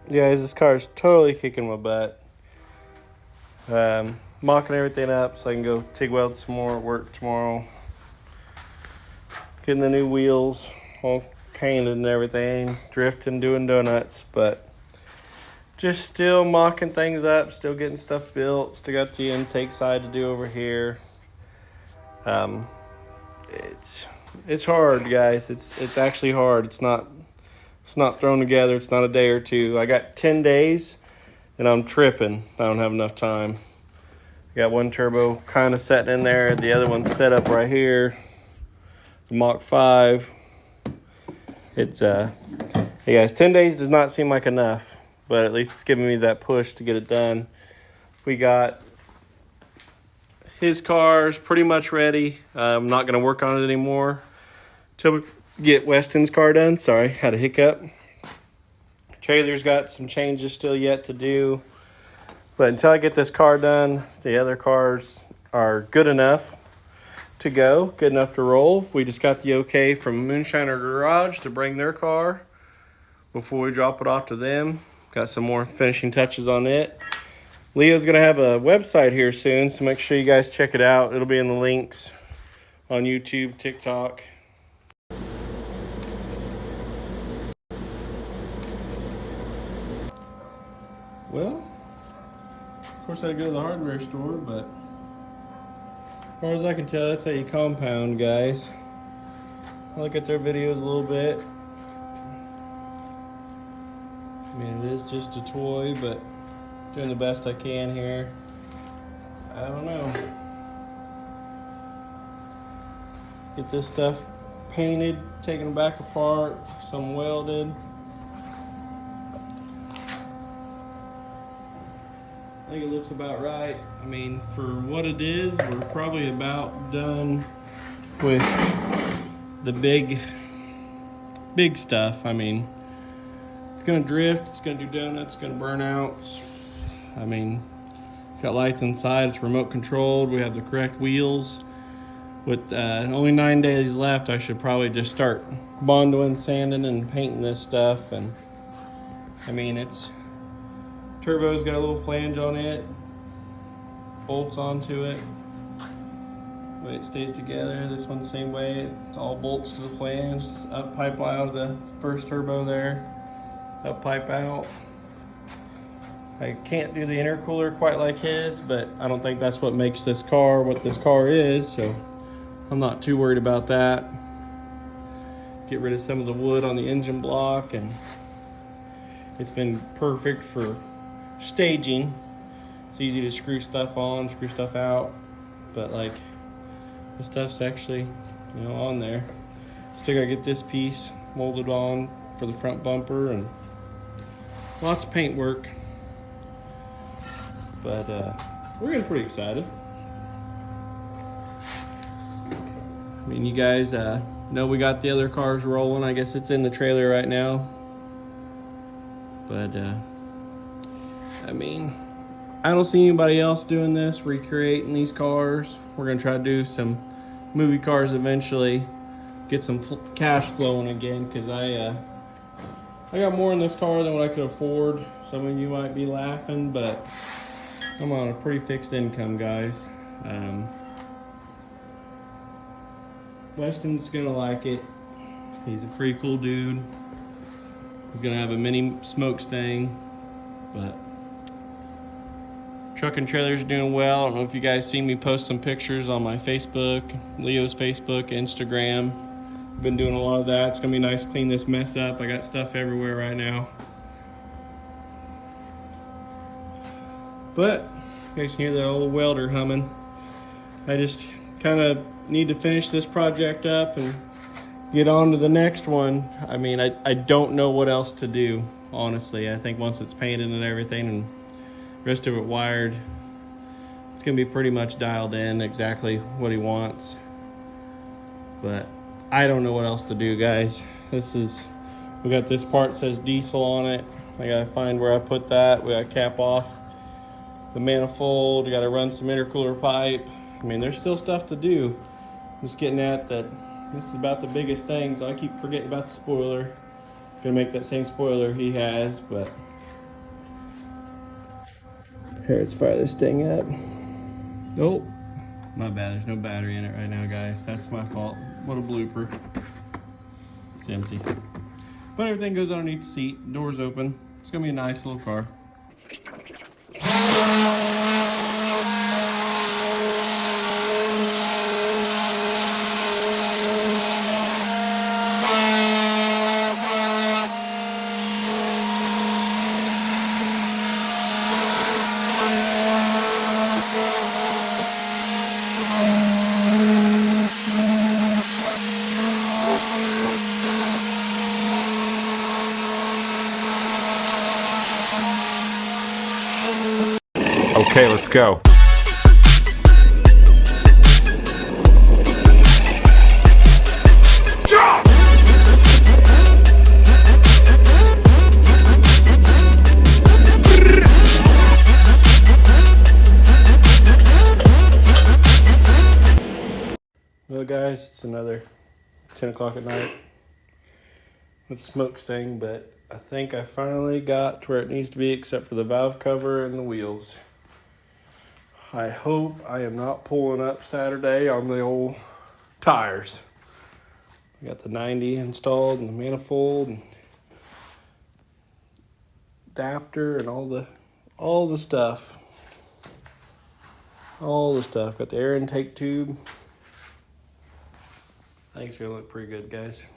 Guys, this car is totally kicking my butt. Mocking everything up so I can go TIG weld some more at work tomorrow. Getting the new wheels all painted and everything. Drifting, doing donuts, but just still mocking things up, still getting stuff built. Still got the intake side to do over here. It's hard, guys. It's actually hard. It's not thrown together. It's not a day or two. I got 10 days and I'm tripping. I don't have enough time. I got one turbo kind of setting in there. The other one's set up right here. The Mach 5. It's hey guys, 10 days does not seem like enough, but at least it's giving me that push to get it done. We got his car's pretty much ready. I'm not gonna work on it anymore till we get Weston's car done. Sorry, had a hiccup. Trailer's got some changes still yet to do, but until I get this car done, the other cars are good enough to go, good enough to roll. We just got the okay from Moonshiner Garage to bring their car before we drop it off to them. Got some more finishing touches on it. Leo's gonna have a website here soon, so make sure you guys check it out. It'll be in the links on YouTube, TikTok. Well, of course I go to the hardware store, but as far as I can tell, that's how you compound, guys. I look at their videos a little bit. I mean, it is just a toy, but doing the best I can here. I don't know. Get this stuff painted, taken back apart, some welded. I think it looks about right. I mean, for what it is, we're probably about done with the big stuff. I mean, it's gonna drift, it's gonna do donuts, it's gonna burn out. I mean, it's got lights inside, it's remote controlled, we have the correct wheels. With only 9 days left, I should probably just start bondoing, sanding, and painting this stuff. And I mean, turbo's got a little flange on it, bolts onto it. The way it stays together, this one's the same way. It all bolts to the flange. Up pipe out of the first turbo there. Up pipe out. I can't do the intercooler quite like his, but I don't think that's what makes this car what this car is, so I'm not too worried about that. Get rid of some of the wood on the engine block, and it's been perfect for staging. It's easy to screw stuff on, screw stuff out, but like this stuff's actually, on there. Still gotta get this piece molded on for the front bumper, and lots of paint work. But we're getting pretty excited. I mean, you guys know we got the other cars rolling. I guess it's in the trailer right now. But I mean, I don't see anybody else doing this, recreating these cars. We're gonna try to do some movie cars eventually, get some cash flowing again, because I got more in this car than what I could afford. Some of you might be laughing, but I'm on a pretty fixed income, guys. Weston's gonna like it. He's a pretty cool dude. He's gonna have a mini Smokestang, but truck and trailer's doing well. I don't know if you guys seen me post some pictures on my Facebook, Leo's Facebook, Instagram. I've been doing a lot of that. It's gonna be nice to clean this mess up. I got stuff everywhere right now. But you guys can hear that old welder humming. I just kind of need to finish this project up and get on to the next one. I mean, I don't know what else to do, honestly. I think once it's painted and everything and the rest of it wired, it's gonna be pretty much dialed in exactly what he wants. But I don't know what else to do, guys. We got this part that says diesel on it. I gotta find where I put that. We gotta cap off the manifold. We gotta run some intercooler pipe. I mean, there's still stuff to do. I'm just getting at that this is about the biggest thing, so I keep forgetting about the spoiler. Gonna make that same spoiler he has, but Here, let's fire this thing up. Nope. My bad, there's no battery in it right now, guys. That's my fault. What a blooper. It's empty. But everything goes underneath the seat, doors open. It's gonna be a nice little car. Okay, let's go. Well, guys, it's another 10 o'clock at night with Smokestang, but I think I finally got to where it needs to be except for the valve cover and the wheels. I hope I am not pulling up Saturday on the old tires. I got the 90 installed and the manifold and adapter and all the stuff. All the stuff. Got the air intake tube. I think it's gonna look pretty good, guys.